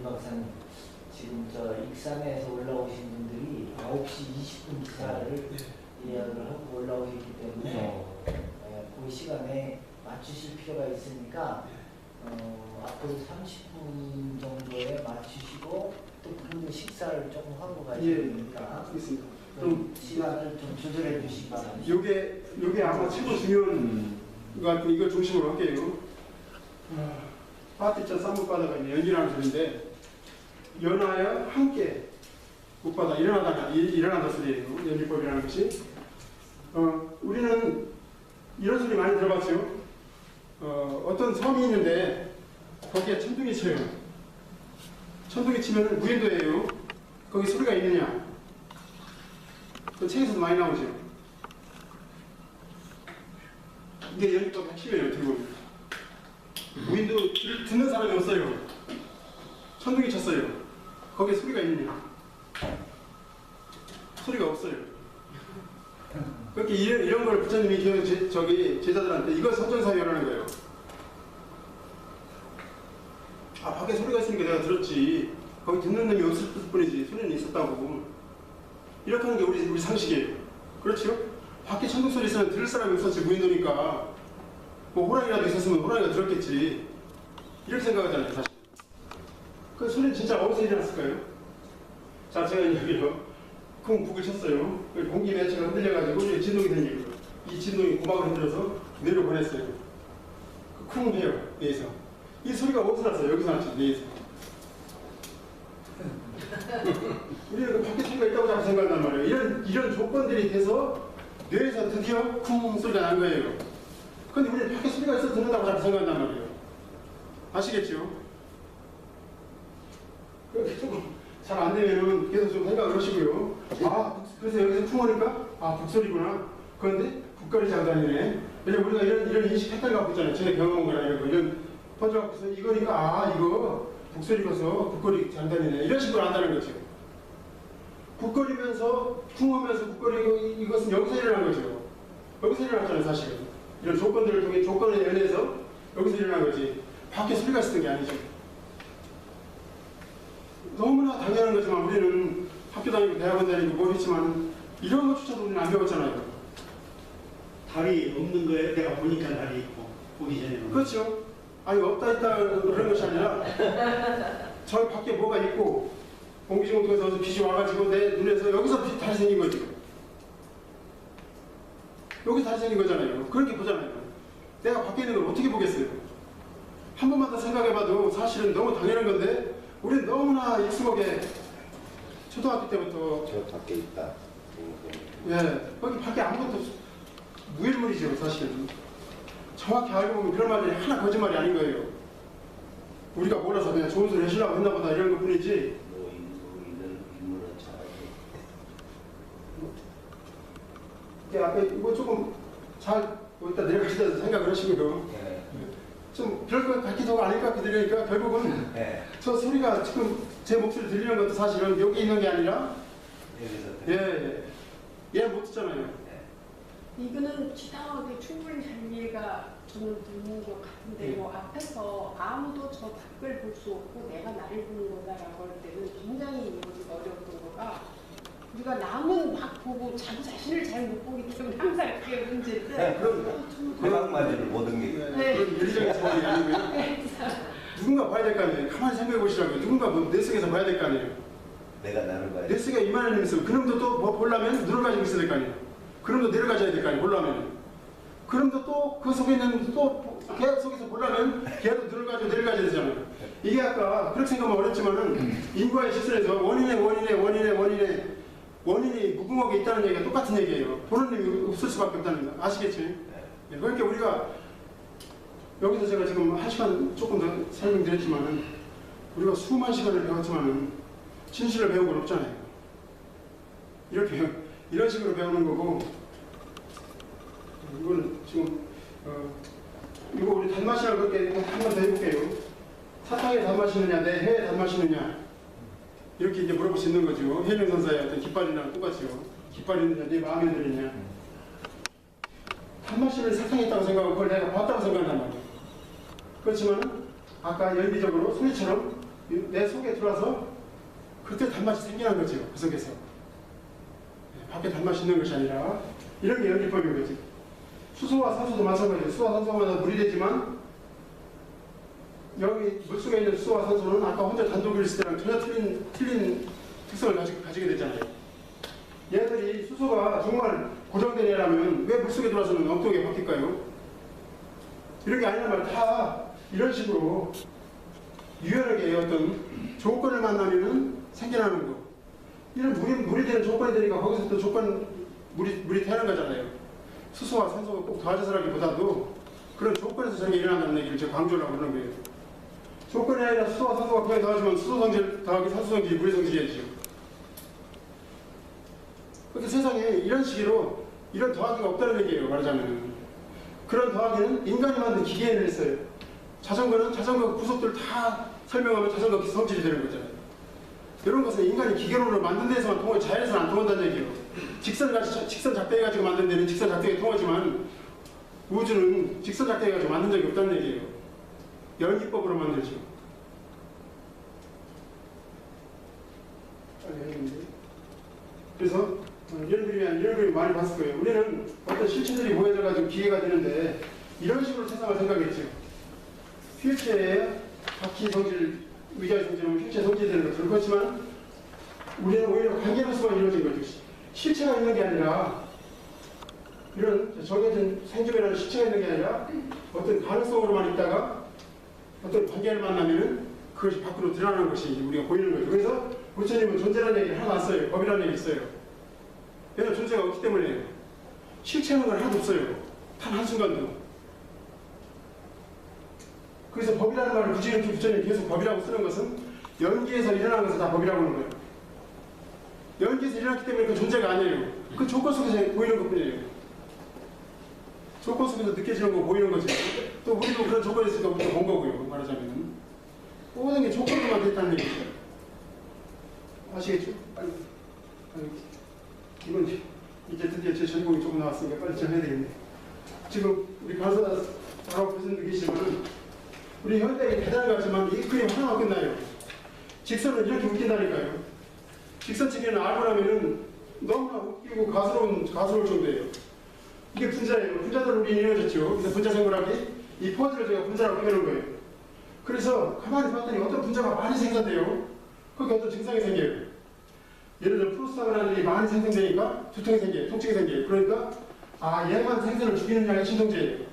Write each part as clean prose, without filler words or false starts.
박사님, 지금 저 익산에서 올라오신 분들이 9시 20분 기사를 예약을 하고 올라오셨기 때문에 그 시간에 맞추실 필요가 있으니까 앞으로 30분 정도에 맞추시고 또 그리고 식사를 조금 하고 가셔야 되니까 알겠습니다. 좀 시간을 좀 조절해 주시기 바랍니다. 요게 아마 최고 중요한 것 같은 이걸 중심으로 할게요. 파티자 쌍문바다가 연기라는 소리인데 연하여 함께 못바다 일어나다 소리예요. 연기법이라는 것이. 우리는 이런 소리 많이 들어봤죠. 어떤 섬이 있는데 거기에 천둥이 쳐요. 천둥이 치면 무인도예요. 거기 소리가 있느냐? 그 책에서도 많이 나오죠. 이게 연기법 핵심이에요. 어떻게 보면 무인도 듣는 사람이 없어요. 천둥이 쳤어요. 거기에 소리가 있느냐? 소리가 없어요. 그렇게 이런 걸 부처님이 저기 제자들한테 이걸 선전사유라는 거예요. 밖에 소리가 있으니까 내가 들었지. 거기 듣는 놈이 없을 뿐이지. 소리는 있었다고. 이렇게 하는 게 우리 상식이에요. 그렇죠? 밖에 천둥 소리 있으면 들을 사람이 없었지. 무인도니까. 뭐 호랑이라도 있었으면 호랑이가 들었겠지. 이렇게 생각하잖아요, 사실. 그 소리는 진짜 어디서 일어났을까요? 자, 제가 여기요. 쿵 북을 쳤어요. 공기 매체가 흔들려가지고 진동이 생기고 이 진동이 고막을 흔들어서 내려보냈어요. 쿵 해요, 뇌에서. 이 소리가 어디서 났어요? 여기서 났죠, 뇌에서. 우리는 그 밖에 소리가 있다고 자꾸 생각한단 말이에요. 이런 조건들이 돼서 뇌에서 드디어 쿵 소리가 난 거예요. 근데 우리는 밖에 소리가 있어서 듣는다고 자꾸 생각한단 말이에요. 아시겠죠? 그렇게 조금 잘 안 되면은 계속 좀 생각을 하시고요. 그래서 여기서 쿵하니까 북소리구나. 그런데 북거리 장단이네. 왜냐면 우리가 이런 인식 패턴 갖고 있잖아요. 전에 경험한 거나 이런 퍼즐 갖고 있어서 이거니까 이거 북소리라서 북거리 장단이네. 이런 식으로 안다는 거죠. 북거리면서 쿵하면서 북거리고 이것은 여기서 일어난 거죠. 여기서 일어났잖아요, 사실은. 이런 조건들을 통해 조건에 연해서 여기서 일어난 거지. 밖에 소리가 있었던 게 아니죠. 너무나 당연한 거지만 우리는 학교 다니고 대학원 다니고 뭐 했지만 이런 것조차도 우리는 안 배웠잖아요. 달이 없는 거예요? 내가 보니까 달이 있고 보기 전에는. 그렇죠. 아니 없다 있다 그런 것이 아니라 저 밖에 뭐가 있고 공기중을 통해서 빛이 와가지고 내 눈에서 여기서 달이 생긴 거죠. 여기서 달이 생긴 거잖아요. 그렇게 보잖아요. 내가 밖에 있는 걸 어떻게 보겠어요? 한 번만 더 생각해봐도 사실은 너무 당연한 건데 우리는 너무나 익숙하게 초등학교 때부터 저 밖에 있다. 거기 밖에 아무것도 무일물이죠, 사실은. 정확히 알고 보면 그런 말들이 하나 거짓말이 아닌 거예요. 우리가 몰라서 그냥 좋은 소리 하시려고 했나 보다 이런 것 뿐이지. 인물은 잘하고. 앞에 이거 조금 잘 이따 내려가시다 생각을 하시고요. 좀 그럴 것 같기도 하고 아닐 것 같기도 하니까 결국은 저 소리가 지금 제 목소리 들리는 것도 사실은 여기 있는 게 아니라 얘 못 듣잖아요. 이거는 지당하게 충분히 잘 이해가 저는 되는 것 같은데 요 앞에서 아무도 저 밖을 볼 수 없고 내가 나를 보는 거다라고 할 때는 굉장히 이해하기가 어려웠던 거가 우리가 남은 밖 보고 자기 자신을 잘 못 보기 때문에 항상 그게 문제인데 대박맞이를 모든 게. 그런 윤리적인 상황이 아니고요. 누군가 봐야 될 거 아니에요. 가만히 생각해 보시라고요. 누군가 내 속에서 봐야 될 거 아니에요. 내가 나를 봐야 내 속에 이만한 놈이 있어. 그놈도 또 뭐 보려면 눈을 가지고 있어야 될 거 아니에요. 그놈도 내려가져야 될 거 아니에요. 보려면. 그놈도 또 그 속에 있는 또걔 속에서 보려면 걔도 눈을 가지고 내려가져야 되잖아요. 이게 아까 그렇게 생각하면 어렵지만은 인과의 실선에서 원인이 무궁하게 있다는 얘기가 똑같은 얘기예요. 보는 놈이 없을 수밖에 없다는 거. 아시겠죠? 그러니까 우리가 여기서 제가 지금 1시간 조금 더 설명드렸지만은 우리가 수만 시간을 배웠지만은 진실을 배운 건 없잖아요. 이런 식으로 배우는 거고 이건 지금 이거 우리 단맛이라고 그렇게 한 번 더 해볼게요. 사탕에 단맛이느냐 내 해에 단맛이느냐 이렇게 이제 물어볼 수 있는 거죠. 해명선사의 어떤 깃발이랑 똑같이요. 깃발이 있느냐 내 마음에 들느냐 단맛이를 사탕에 있다고 생각하고 그걸 내가 봤다고 생각한단 말이에요. 그렇지만 아까 연비적으로 소리처럼 내 속에 들어와서 그때 단맛이 생겨난 거죠. 그 속에서. 밖에 단맛이 있는 것이 아니라 이런 게 연기법인 거지. 수소와 산소도 마찬가지예요. 수소와 산소마다 물이 되지만 여기 물속에 있는 수소와 산소는 아까 혼자 단독으로 있을 때랑 전혀 틀린 특성을 가지게 되잖아요. 얘들이 수소가 정말 고정된 애라면 왜 물속에 들어와서는 엉뚱하게 바뀔까요? 이런 게 아니란 말 다 이런 식으로 유연하게 어떤 조건을 만나면은 생겨나는 거. 이런 물이 되는 조건이 되니까 거기서 또 물이 되는 거잖아요. 수소와 산소가 꼭 더하자서라기보다도 그런 조건에서 저게 일어난다는 얘기를 제가 강조를 하고 그러는 거예요. 조건이 아니라 수소와 산소가 그냥 더하지만 수소 성질 더하기 산소 성질이 물의 성질이죠. 그렇게 세상에 이런 식으로 이런 더하기가 없다는 얘기예요. 말하자면 그런 더하기는 인간이 만든 기계에 있어요. 자전거는 자전거 구석들 다 설명하면 자전거 성질이 되는 거잖아요. 이런 것은 인간이 기계론으로 만든 데서만 통하고 자연에서는 안 통한다는 얘기예요. 직선 작대해가지고 만든 데는 직선 작대가 통하지만 우주는 직선 작대해가지고 만든 적이 없다는 얘기예요. 연기법으로 만들죠. 그래서 이런 그림이 많이 봤을 거예요. 우리는 어떤 실체들이 모여져가지고 기계가 되는데 이런 식으로 세상을 생각했죠. 휠체어에 바퀴 성질, 의자의 성질은 휠체어 성질이 되는 것처럼 그렇지만 우리는 오히려 관계로서만 이루어진 거죠. 실체가 있는 게 아니라 이런 정해진 생존이라는 실체가 있는 게 아니라 어떤 가능성으로만 있다가 어떤 관계를 만나면은 그것이 밖으로 드러나는 것이 우리가 보이는 거죠. 그래서 부처님은 존재라는 얘기를 하나도 안 써요. 법이라는 얘기 있어요. 왜냐하면 존재가 없기 때문에 실체는 건 하나도 없어요. 단 한순간도. 그래서 법이라는 말을 굳이 이렇게 부처님이 계속 법이라고 쓰는 것은 연기에서 일어나는 것을 다 법이라고 하는 거예요. 연기에서 일어났기 때문에 그 존재가 아니에요. 그 조건 속에서 보이는 것 뿐이에요. 조건 속에서 느껴지는 거 보이는 거지. 또 우리도 그런 조건이 있으니까 우리가 본 거고요. 말하자면 모든 게 조건으로만 됐다는 얘기죠. 아시겠죠? 빨리. 이건 이제 드디어 제 전공이 조금 나왔으니까 빨리 전해야 되겠네. 지금 우리 간호사라고 보시는 분 계시지만 우리 현대인이 대단한 것 같지만 이 그림 하나만 끝나요. 직선은 이렇게 웃긴다니까요. 직선치기는 알고 나면은 너무나 웃기고 가스로울 정도예요. 이게 분자예요. 분자들은 우리 이루어졌죠. 그래서 분자 생물학이 이 포즈를 제가 분자라고 표현한 거예요. 그래서 가만히 봤더니 어떤 분자가 많이 생산돼요. 그게 어떤 증상이 생겨요. 예를 들어 프로스타그란들이 많이 생성되니까 두통이 생겨요. 통증이 생겨요. 그러니까 얘만 생선을 죽이는 양이 신통제예요.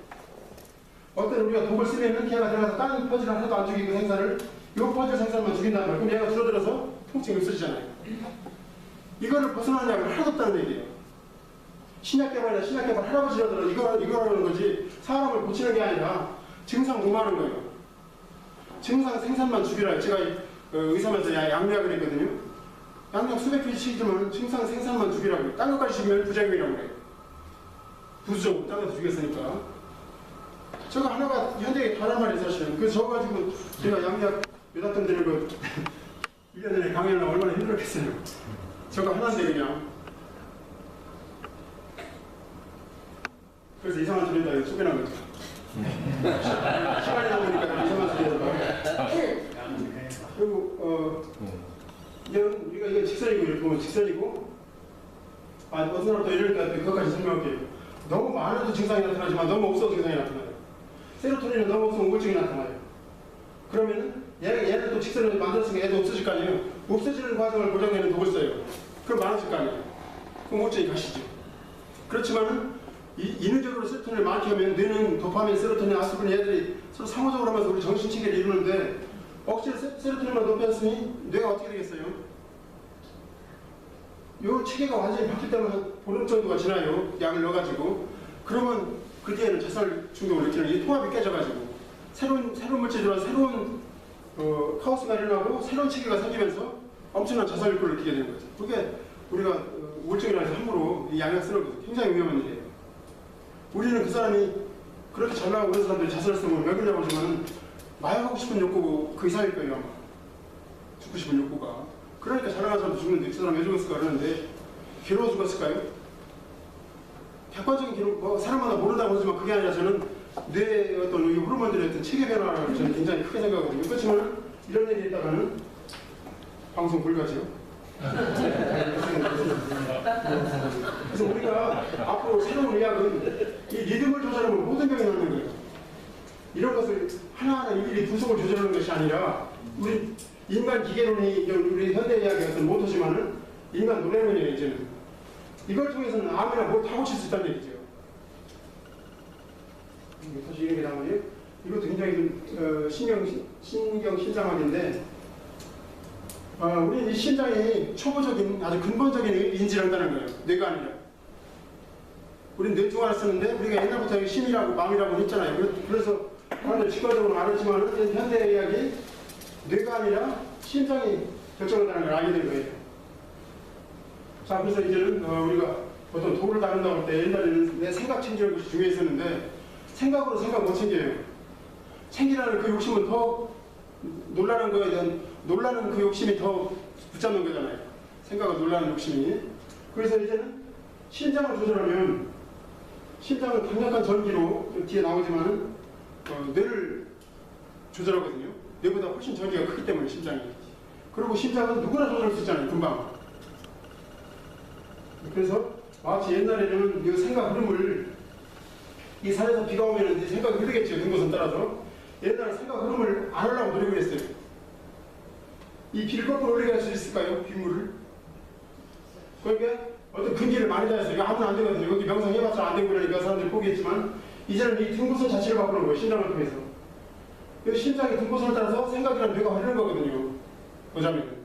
어떤 우리가 독을 쓰면은 걔가 들어가서 다른 퍼즐을 하나도 안 죽이고 생산을 이 퍼즐 생산만 죽인단 말이에요. 그럼 얘가 줄어들어서 통증이 없어지잖아요. 이거를 벗어나는 약은 하나도 없다는 얘기예요. 신약 개발 할아버지라더라도 이거라는 거지 사람을 고치는 게 아니라 증상 무마하는 거예요. 증상 생산만 죽이라. 제가 의사면서 양약을 했거든요. 양약 수백 필 치지만 증상 생산만 죽이라고요. 딴 것까지 죽이면 부작용이라고 그래요. 부수적으로 딴 것도 죽였으니까. 저거 하나가 현대에 다란 말이 사실은. 그래서 저거 가지고 제가 양약 몇 학점 되는 거 1년 전에 강연을 얼마나 힘들었겠어요. 저거 하나인데 그냥. 그래서 이상한 소리다 이거 소개한 거죠. 시간이 남으니까 이상한 소리다. 그리고 이건 우리가 이건 직선이고 이렇게 보면 직선이고 어떤 사람도 이러니까 그것까지 설명할게요. 너무 많아도 증상이 나타나지만 너무 없어도 증상이 나타나요. 세로토닌은 너무 없으면 우울증이 나타나요. 그러면은 얘는 또 직선을 만들었으니까 얘도 없어질 거 아니에요. 없어지는 과정을 보장내는 독을 써요. 그럼 많아질 거 아니에요. 그럼 우울증이 가시죠. 그렇지만은 인위적으로 세로토닌을 많게 하면 뇌는 도파민, 세로토닌, 아스피린 얘들이 서로 상호작용을 하면서 우리 정신체계를 이루는데 억지로 세로토닌만 높였으니 뇌가 어떻게 되겠어요? 요 체계가 완전히 바뀔 때만 보름 정도가 지나요. 약을 넣어가지고. 그러면 그 뒤에는 자살 중독을 느끼는 이 통합이 깨져가지고 새로운 물질이 들어와서 새로운 카오스가 일어나고 새로운 체계가 생기면서 엄청난 자살 욕구를 느끼게 되는 거죠. 그게 우리가 우울증이라 해서 함부로 이 약을 쓰는 것도 굉장히 위험한 일이에요. 우리는 그 사람이 그렇게 잘 나가고 그런 사람들이 자살을 쓰면 왜 그러냐고 하지만 마약하고 싶은 욕구고 그 이상일 거예요. 아마. 죽고 싶은 욕구가. 그러니까 잘 나가는 사람도 죽는데 그 사람 왜 죽었을까 그러는데 괴로워 죽었을까요? 객관적인 기록, 사람마다 모른다고 하지만 그게 아니라 저는 뇌의 어떤 호르몬들의 어떤 체계 변화를 저는 굉장히 크게 생각하거든요. 그렇지만 이런 얘기 했다가는 방송 불가죠. 그래서 우리가 앞으로 새로운 의학은 이 리듬을 조절하면 모든 병이 낫는 거예요. 이런 것을 하나하나 일일이 분석을 조절하는 것이 아니라 우리 인간 기계론이 우리 현대의학의 어떤 모토지만은 인간 노래론이에요. 이제는 이걸 통해서는 암이나 뭘 다 고칠 수 있다는 얘기죠. 사실 이런 게 나오네요. 이것도 굉장히 좀 신경신장학인데 우리 이 심장이 초보적인 아주 근본적인 인지를 한다는 거예요. 뇌가 아니라. 우리는 뇌 중 하나 쓰는데 우리가 옛날부터 심이라고 마음이라고 했잖아요. 그래서 사람들 직관적으로 알았지만 현대의학이 뇌가 아니라 심장이 결정한다는 걸 알게 된 거예요. 자, 그래서 이제는 우리가 어떤 도를 다룬다고 할 때 옛날에는 내 생각 챙기는 것이 중요했었는데 생각으로 생각 못 챙겨요. 챙기라는 그 욕심은 더 놀라는 거에 대한 놀라는 그 욕심이 더 붙잡는 거잖아요. 생각과 놀라는 욕심이. 그래서 이제는 심장을 조절하면 심장은 강력한 전기로 뒤에 나오지만은 뇌를 조절하거든요. 뇌보다 훨씬 전기가 크기 때문에 심장이. 그리고 심장은 누구나 조절할 수 있잖아요. 금방. 그래서 마치 옛날에는 이 생각 흐름을 이 산에서 비가 오면 이제 생각이 흐르겠죠. 등고선 따라서. 옛날에 생각 흐름을 안 하려고 노력을 했어요. 이 비를 거꾸로 흘리게 할 수 있을까요? 빗물을? 그러니까 어떤 근기를 많이 다했어요. 이거 아무나 안 되거든요. 여기 명상 해봤자 안 되고 그러니까 사람들이 포기했지만 이제는 이 등고선 자체를 바꾸는 거예요. 심장을 통해서. 이 심장이 등고선을 따라서 생각이란 뇌가 흐르는 거거든요. 보자면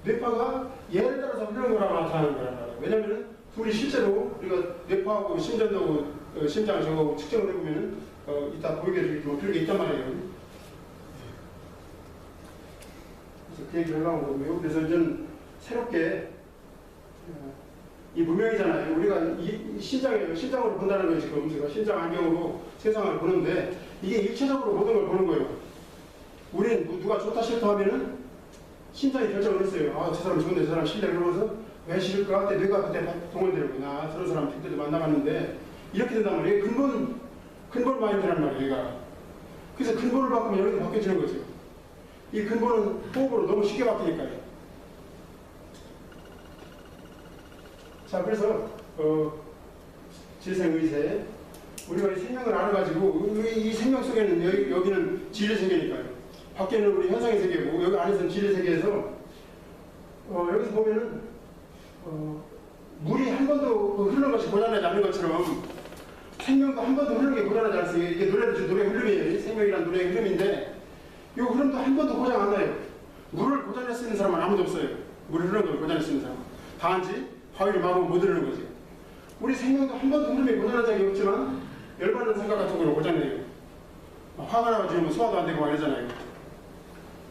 뇌파가 얘를 따라서 흐르는 거라고 나타나는 거란 말이에요. 왜냐면은 둘이 실제로 우리가 뇌파하고 심전도하고 심장 저거 측정을 해보면은 이따 보이게 해주겠지만 그런 게 있단 말이에요. 그래서 그 얘기를 하려고 그러고요. 그래서 이제는 새롭게 이 무명이잖아요. 우리가 이 심장으로 본다는 거예요. 지금 우리가 심장 안경으로 세상을 보는데 이게 일체적으로 모든 걸 보는 거예요. 우린 누가 좋다 싫다 하면은 심장이 결정을 했어요. 아, 저 사람 좋은데 저 사람 싫다 그러면서 왜 싫을까? 그때 뇌가 그때 동원되는구나. 저런 사람 그때도 만나봤는데 이렇게 된단 말이에요. 근본 마인드란 말이에요. 얘가. 그래서 근본을 바꾸면 여기도 바뀌어지는 거죠. 이 근본은 호흡으로 너무 쉽게 바뀌니까요. 자, 그래서 재생의세 우리가 이 생명을 알아가지고 이 생명 속에는 여기는 진리 세계니까요. 밖에는 우리 현상의 세계고 여기 안에서는 진리 세계에서 여기서 보면은 물이 한 번도 흐르는 것이 고장나지 않는 것처럼 생명도 한 번도 흐르는 게 고장나지 않습니다. 이게 노래 흐름이에요. 생명이란 노래의 흐름인데 이 흐름도 한 번도 고장 안 나요. 물을 고장낼 수 있는 사람은 아무도 없어요. 물 흐르는 걸 고장낼 수 있는 사람. 단지 바위를 막으면 못 흐르는 거지. 우리 생명도 한 번도 흐름이 고장난 적이 없지만 열받는 생각 같은 걸로 고장내요. 화가 나가지고 소화도 안 되고 이러잖아요.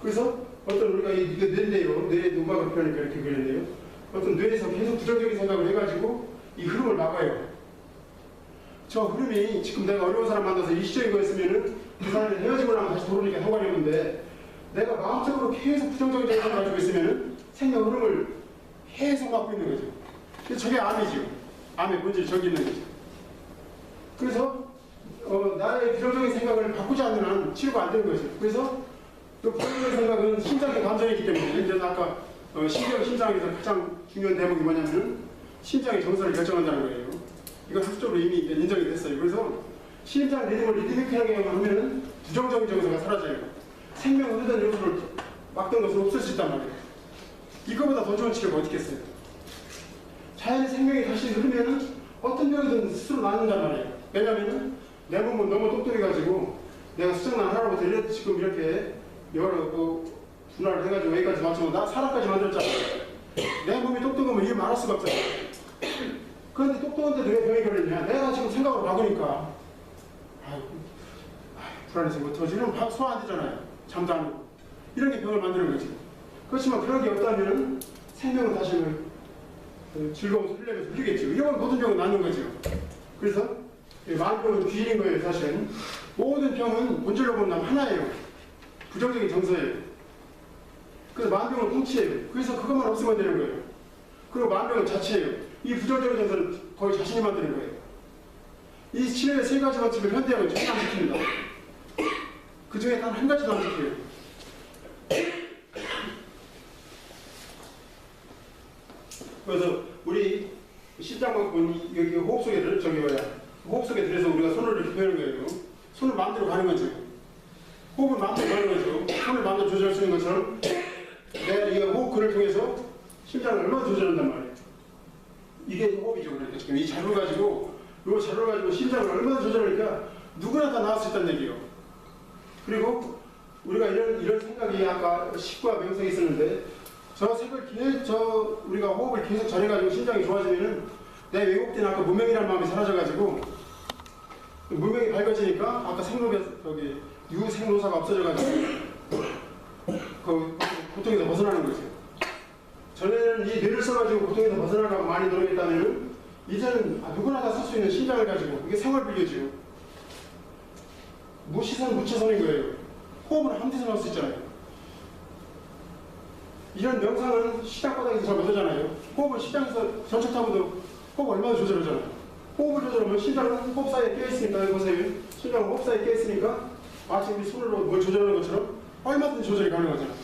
그래서 어떤 우리가 이게 뇌인데요. 뇌의 음악을 표현하니까 이렇게 그랬는데요. 어떤 뇌에서 계속 부정적인 생각을 해가지고 이 흐름을 막아요. 저 흐름이 지금 내가 어려운 사람 만나서 일시적인 거였으면은 그 사람이 헤어지고 나면 다시 돌아오니까 상관이 없는데 내가 마음적으로 계속 부정적인 생각을 가지고 있으면은 생명 흐름을 계속 막고 있는 거죠. 그래서 저게 암이죠. 암의 본질 저기 있는 거죠. 그래서 나의 부정적인 생각을 바꾸지 않는 한 치료가 안 되는 거죠. 그래서 그 부정적인 생각은 심장의 감정이기 때문에 이제 아까 심장에서 가장 중요한 대목이 뭐냐면은 심장의 정서를 결정한다는 거예요. 이건 학적으로 이미 인정이 됐어요. 그래서 심장 리듬을 리드미컬하게 하면은 부정적인 정서가 사라져요. 생명 흐르던 요소를 막던 것은 없을 수 있단 말이에요. 이거보다 더 좋은 치료가 어디 있겠어요? 자연의 생명이 다시 흐르면은 어떤 병이든 스스로 낫는단 말이에요. 왜냐면은 내 몸은 너무 똑똑해가지고 내가 수정난 할아버지 지금 이렇게 여러 분할을 해가지고 여기까지 맞추면 나 사람까지 만들었잖아요. 내 몸이 똑똑하면 이게 말할 수가 없잖아요. 그런데 똑똑한데도 왜 병이 걸리냐? 내가 지금 생각으로 바꾸니까 불안해서 못하지. 이러면 소화 안 되잖아요. 잠도 안 오고. 이런 게 병을 만드는 거지. 그렇지만 그런 게 없다면 생명은 다시 즐거움을 흘리면서 흐르겠죠. 이러면 모든 병은 낫는 거죠. 그래서 만병은 귀인인 거예요. 사실은 모든 병은 본질로 보면 하나예요. 부정적인 정서예요. 그래서 만병은 통치예요. 그래서 그것만 없으면 되는 거예요. 그리고 만병은 자체예요. 이 부정적인 정서는 거의 자신이 만드는 거예요. 이 치료의 세 가지 원칙을 현대학은 전혀 안 지킵니다. 그 중에 단 한 가지도 안 지켜요. 그래서 우리 심장만큼 여기 호흡 속에 호흡 속에 들어서 우리가 손을 이렇게 펴는 거예요. 손을 마음대로 가는 거죠. 호흡을 마음대로 가는 거죠. 손을 마음대로 조절할 수 있는 것처럼 내가 이 호흡근을 통해서 심장을 얼마나 조절한단 말이에요. 이게 호흡이죠. 그러니까 지금 이 자료를 가지고 심장을 얼마나 조절하니까 누구나 다 나올 수 있다는 얘기예요. 그리고 우리가 이런 생각이 아까 식과 명성이 있었는데 우리가 호흡을 계속 잘해가지고 심장이 좋아지면은 내 왜곡된 아까 문명이라는 마음이 사라져가지고 문명이 밝아지니까 아까 유생노사가 없어져가지고 그 고통에서 벗어나는 거죠. 전에는 이 뇌를 써가지고 고통에서 벗어나려고 많이 노력했다면 이제는 누구나 다 쓸 수 있는 심장을 가지고 이게 생활비료지요. 무시선 무차선인 거예요. 호흡을 아무 데서 나올 수 있잖아요. 이런 명상은 시장바닥에서 잘 못하잖아요. 호흡을 시장에서 전철 타고도 호흡 얼마나 조절하잖아요. 호흡을 조절하면 심장은 호흡 사이에 껴있으니까 보세요. 심장은 호흡 사이에 껴있으니까 마치 우리 손으로 뭘 조절하는 것처럼 얼마든지 조절이 가능하잖아요.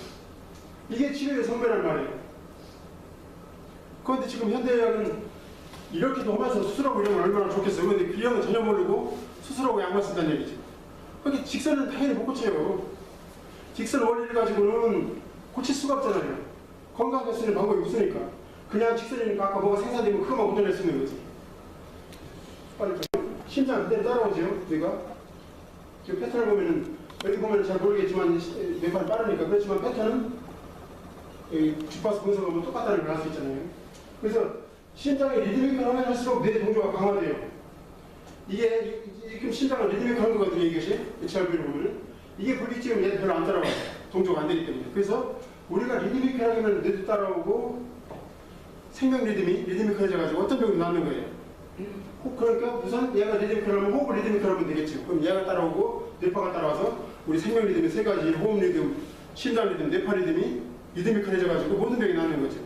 이게 치료의 성배란 말이에요. 그런데 지금 현대의학은 이렇게도 하면서 수술하고 이러면 얼마나 좋겠어요. 그런데 비형은 전혀 모르고 수술하고 약만 쓴다는 얘기죠. 그렇게 직선은 당연히 못 고쳐요. 직선 원리를 가지고는 고칠 수가 없잖아요. 건강할 수 있는 방법이 없으니까. 그냥 직선이니까 아까 뭐가 생산되면 그것만 운전할 수 있는 거지. 빨리 심장 그대로 따라오죠. 우리가 지금 패턴을 보면은 여기 보면 잘 모르겠지만 몇 번 빠르니까 그렇지만 패턴은 주파수 분석하면 똑같다는 걸 알 수 있잖아요. 그래서 심장이 리드미컬 하면 할수록 뇌 동조가 강화돼요. 이게 지금 심장은 리드미컬한 거거든요. 이것이 HRV를 보면은 이게 불규칙은 얘는 별로 안 따라와요. 동조가 안 되기 때문에. 그래서 우리가 리드미컬하게 하면 뇌도 따라오고 생명 리듬이 리드미컬해져가지고 어떤 병이 낫는 거예요. 그러니까 우선 얘가 리드미컬하면 호흡을 리드미컬하면 되겠죠. 그럼 얘가 따라오고 뇌파가 따라와서 우리 생명 리듬이 세 가지 호흡 리듬, 심장 리듬, 뇌파 리듬이 리드미컬해져가지고 모든 병이 낫는 거죠.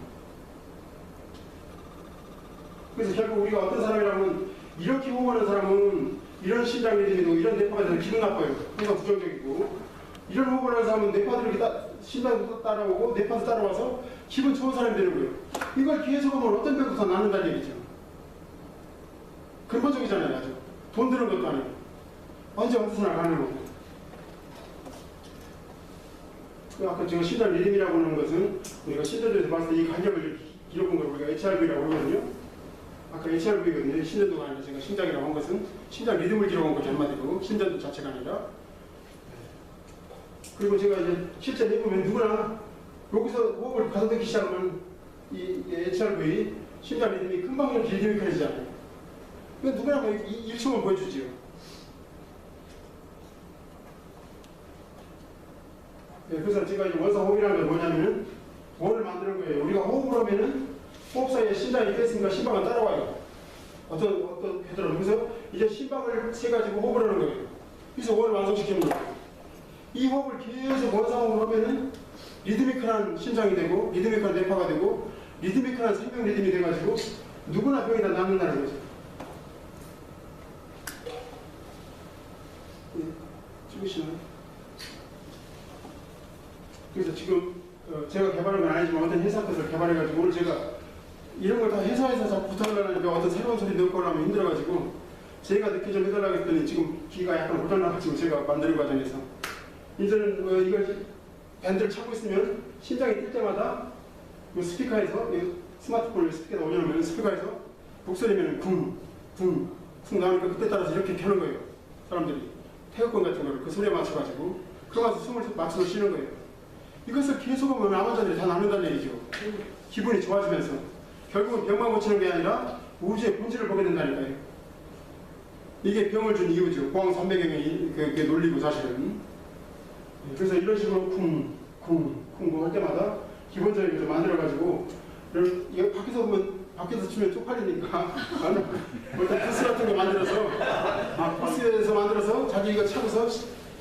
그래서 결국 우리가 어떤 사람이라면 이렇게 호흡하는 사람은 이런 심장 리듬이고 이런 뇌파가 되면 기분 나빠요. 항상 부정적이고 이런 호흡을 하는 사람은 뇌파들이 심장도 따라오고 뇌파도 따라와서 기분 좋은 사람이 되는 거예요. 이걸 계속 하면 어떤 병도 다 낫는다는 얘기죠. 근본적이잖아요. 아주 돈 드는 것도 아니고 언제 어디서나 가는 거고. 아까 제가 심장 리듬이라고 하는 것은 우리가 신도들에서 봤을 때 이 간격을 기록한 걸 우리가 HRV라고 하거든요. 아까 HRV거든요. 신전도가 아니라 제가 심장이라고 한 것은 심장 리듬을 기록한 거죠. 한마디로 신전도 자체가 아니라. 그리고 제가 이제 실제 해보면 누구나 여기서 호흡을 가다듬기 시작하면 이 HRV 심장 리듬이 금방 리듬이컬해지잖아요. 이건 누구나 1초만 보여주지요. 네, 그래서 제가 이제 원상호흡이라는 건 뭐냐면은 원을 만드는 거예요. 우리가 호흡을 하면은 호흡 사이에 심장이 껴있으니까 심박은 따라와요. 어떤 패턴으로. 그래서 이제 심박을 세가지고 호흡을 하는 거예요. 그래서 원을 완성시키는 거예요. 이 호흡을 계속 원상호흡을 하면은 리드미컬한 심장이 되고 리드미컬한 뇌파가 되고 리드미컬한 생명 리듬이 돼가지고 누구나 병이 다 낫는다는 거죠. 네, 찍으시나요? 그래서 지금 제가 개발한 건 아니지만 어떤 회사 것을 개발해가지고 오늘 제가 이런 걸 다 회사에서 자꾸 부탁을 하려니까 어떤 새로운 소리 넣고 하면 힘들어가지고 제가 늦게 좀 해달라고 했더니 지금 귀가 약간 고장나가지고 제가 만드는 과정에서 이제는 이걸 밴드를 차고 있으면 심장이 뛸 때마다 이 스피커에서 이 스마트폰을 스피커에다 올려놓으면 스피커에서 목소리면 쿵 나오니까 그때 따라서 이렇게 켜는 거예요. 사람들이 태극권 같은 거를 그 소리에 맞춰가지고 그러면서 숨을 맞춰서 쉬는 거예요. 이것을 계속하면 암환자들이 다 낫는다는 얘기죠. 기분이 좋아지면서 결국은 병만 고치는 게 아니라 우주의 본질을 보게 된다니까요. 이게 병을 준 이유죠. 공황 삼배경의 그 논리고 사실은. 그래서 이런 식으로 쿵 할 때마다 기본적인 것을 만들어가지고 이거 밖에서 보면 밖에서 치면 쪽팔리니까 어떤 부스 같은 거 만들어서 부스에서 만들어서 자기 이거 차고서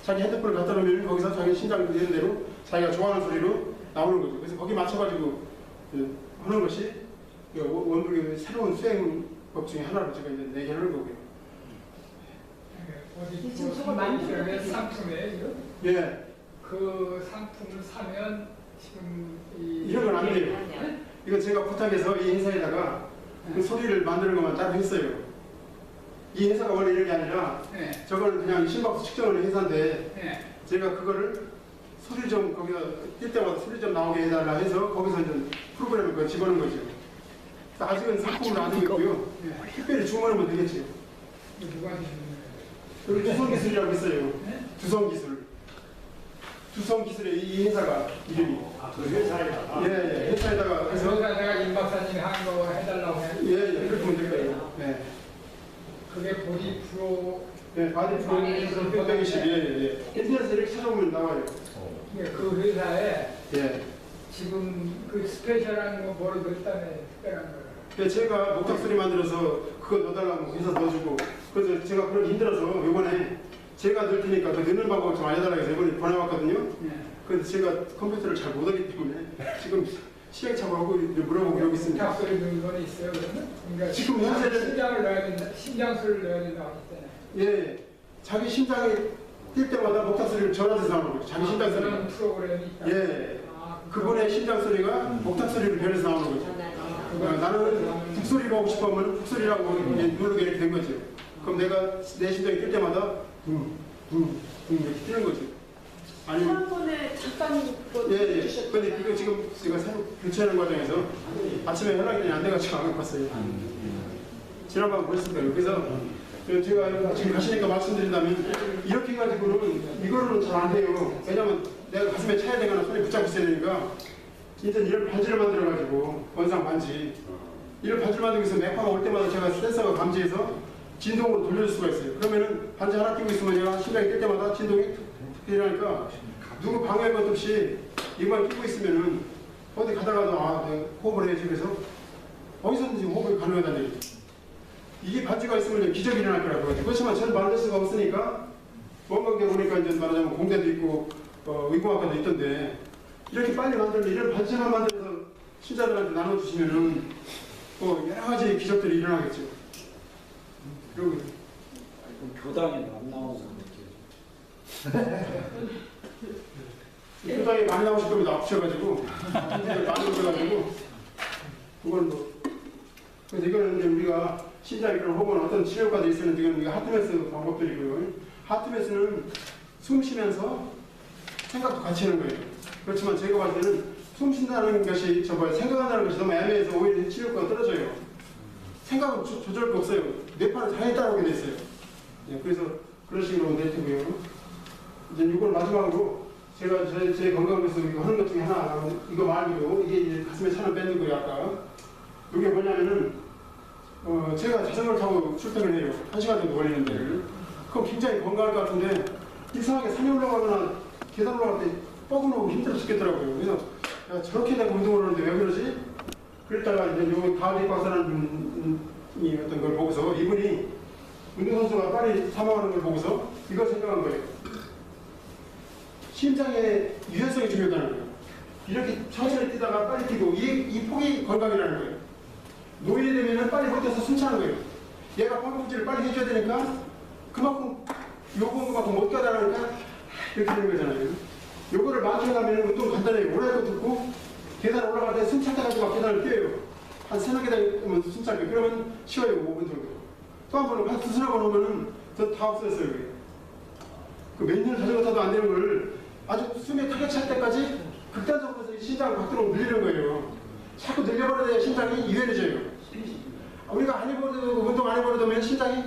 자기 핸드폰을 갖다 놓으면 거기서 자기 심장 되는 대로 자기가 좋아하는 소리로 나오는 거죠. 그래서 거기 맞춰가지고 하는 것이 원불교의 새로운 수행법 중에 하나로 제가 이제 내기하는 거고요. 어디 지금 저걸 만들어요. 상품이에요? 예. 그 상품을 사면 지금 이런 건 안 돼요. 이건 제가 부탁해서 이 회사에다가 그 소리를 만드는 것만 따로 했어요. 이 회사가 원래 이런 게 아니라 네. 저거는 그냥 심박수 측정하는 회사인데 네. 제가 그거를 소리 좀 거기다 뛸 때마다 소리 좀 나오게 해달라 해서 거기서 이제 프로그램을 그거 집어넣은 거죠. 아직은 상품을 안 드렸고요. 네. 특별히 주문하면 되겠죠. 누구한테 주는 그리고 주성기술이라고 있어요. 네? 주성기술. 주성기술의 이 회사가 이름이. 그 회사에다가. 예, 회사에다가 거예요? 해서 그래서 내가 임 박사님이 한 거 해달라고 해. 예, 그렇게 하면 될 거예요. 예. 그게 보디 프로. 네, 바디 프로그램에서 120. 예. 인터넷에 이렇게 찾아보면 나와요. 그 회사에 예. 지금 그 스페셜한 거 뭐를 넣었다며 특별한 거. 제가 목탁소리 만들어서 그거 넣어달라고 해서 넣어주고 그래서 제가 그런 게 힘들어서 이번에 제가 넣을 테니까 그 넣는 방법을 좀 알려달라고 해서 이번에 보내왔거든요. 네. 그래서 제가 컴퓨터를 잘 못하기 때문에 지금 시행착오하고 물어보고 여기 있습니다. 탁소리 넣은 건 있어요 그러면? 그러니까 지금 현재는- 심장을 넣어야 된다. 심장소리를 넣어야 된다고 했잖아요. 예, 자기 심장이 뛸 때마다 목탁소리를 전화해서 나오는 거죠. 자기 심장 소리가. 그런 프로그램이 있다. 예, 아, 그분의 심장 소리가 목탁소리로 변해서 나오는 거죠. 나는 북소리로 하고 싶으면 북소리라고 이제 누르게 이렇게 된 거죠. 그럼 내가 내 심장이 뛸 때마다 이렇게 뛰는 거죠. 아니면 지난번에 잠깐 그거 예. 주셨잖아요. 근데 그거 지금 제가 새로 교체하는 과정에서 아침에 연락이 안 돼가지고 안 봤어요. 지난번 보냈습니다. 그래서 제가 지금 가시니까 말씀드린다면 이렇게 해가지고는 이거로는 잘 안 돼요. 왜냐면 내가 가슴에 차야 되거나 손에 붙잡고 있어야 되니까 일단 이런 반지를 만들어가지고 원상 반지 이런 반지를 만들고 있으면 매파가 올 때마다 제가 센서가 감지해서 진동으로 돌려줄 수가 있어요. 그러면은 반지 하나 끼고 있으면 제가 심장이 뛸 때마다 진동이 툭 일어나니까 누구 방해할 것 없이 이만 끼고 있으면은 어디 가다가도 내가 호흡을 해야지 그래서 어디서든지 호흡이 가능하다는 얘기죠. 이게 반지가 있으면 이제 기적이 일어날 거라고 하죠. 그렇지만 저는 만들 수가 없으니까 원광대 보니까 이제 말하자면 공대도 있고 의공학과도 있던데 이렇게 빨리 만들면 이런 반지만 만들어서 신자들한테 나눠주시면은 여러 가지 기적들이 일어나겠죠. 그리고 교당에도 안 나오고 교당에 많이 나오실 겁니다. 아프셔가지고 많이 오셔가지고 그건 그래서 이거는 이제 우리가 신장 이런 혹은 어떤 치료과도 있으면 지금 이거 하트메스 방법들이고요. 하트메스는 숨 쉬면서 생각도 같이 하는 거예요. 그렇지만 제가 봤을 때는 숨 쉰다는 것이 생각한다는 것이 너무 애매해서 오히려 치료과가 떨어져요. 생각은 조절 거 없어요. 뇌파는 당연히 따라오게 돼 있어요. 예, 그래서 그런 식으로 될 테고요. 이제 이걸 마지막으로 제가 제 건강을 위해서 이거 하는 것 중에 하나 이거 말고요. 이게 이제 가슴에 차는 밴드 거예요. 아까 이게 뭐냐면은 제가 자전거를 타고 출퇴근을 해요. 1시간 정도 걸리는데 그럼 굉장히 건강할 것 같은데 이상하게 산에 올라가거나 계단 올라갈 때 뻐근하고 힘들어 죽겠더라고요. 그래서 야, 저렇게 내가 운동을 하는데 왜 그러지? 그랬다가 이제 요 가을이 박사라는 분이 어떤 걸 보고서 이분이 운동선수가 빨리 사망하는 걸 보고서 이걸 생각한 거예요. 심장의 유연성이 중요하다는 거예요. 이렇게 천천히 뛰다가 빨리 뛰고 이 폭이 건강이라는 거예요. 노인이 되면은 빨리 버텨서 숨차는 거예요. 얘가 팔꿈치를 빨리 해줘야 되니까 그만큼 요거만큼 못 가다라니까 이렇게 되는 거잖아요. 요거를 만족하면 운동 간단해요. 오래 듣고 계단 올라갈 때 숨 찰 때까지 막 계단을 뛰어요. 한 세네 계단 숨 차게 그러면 쉬어요. 5분 정도. 또 한 번은 한 두세 번 오면은 저 다 없어졌어요. 그 몇 년 자전거 타도 안 되는 걸 아주 숨에 타격 찰 때까지 극단적으로 심장을 밖으로 늘리는 거예요. 자꾸 늘려버려야 심장이 유연해져요. 우리가 안 해버려도 운동 안 해버려도 심장이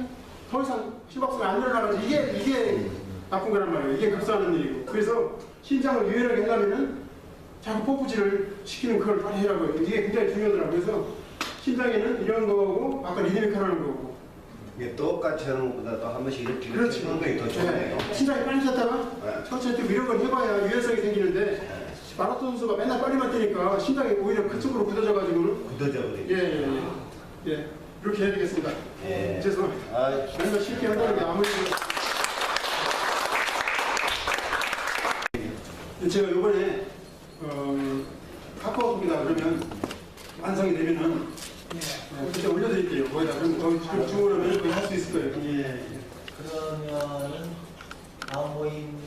더 이상 심박수가 안 늘어나가지고 이게 나쁜 거란 말이에요. 이게 급사하는 일이고. 그래서 심장을 유연하게 하려면은 자꾸 포부질을 시키는 그걸 빨리 해라고요. 이게 굉장히 중요하더라고요. 그래서 심장에는 이런 거고 아까 리드미컬하는 거고. 이게 똑같이 하는 것보다 또 한 번씩 이렇게 그렇지. 하는 게 더 좋네요. 심장이 빨리 찼다가 네. 천천히 뛰고 이런 걸 해봐야 유연성이 생기는데 마라톤 선수가 맨날 빨리만 뛰니까 심장이 오히려 그쪽으로 굳어져가지고는 굳어져버리죠. 예. 이렇게 해야 되겠습니다. 예. 죄송합니다. 아, 맨날 쉽게 한다는 게 아무리 제가 이번에 카카오톡이다 그러면 완성이 되면은 그때 올려드릴게요. 거기다 그럼 거기 주문하면 거기 할 수 있을 거예요. 예. 그러면은 다음 모임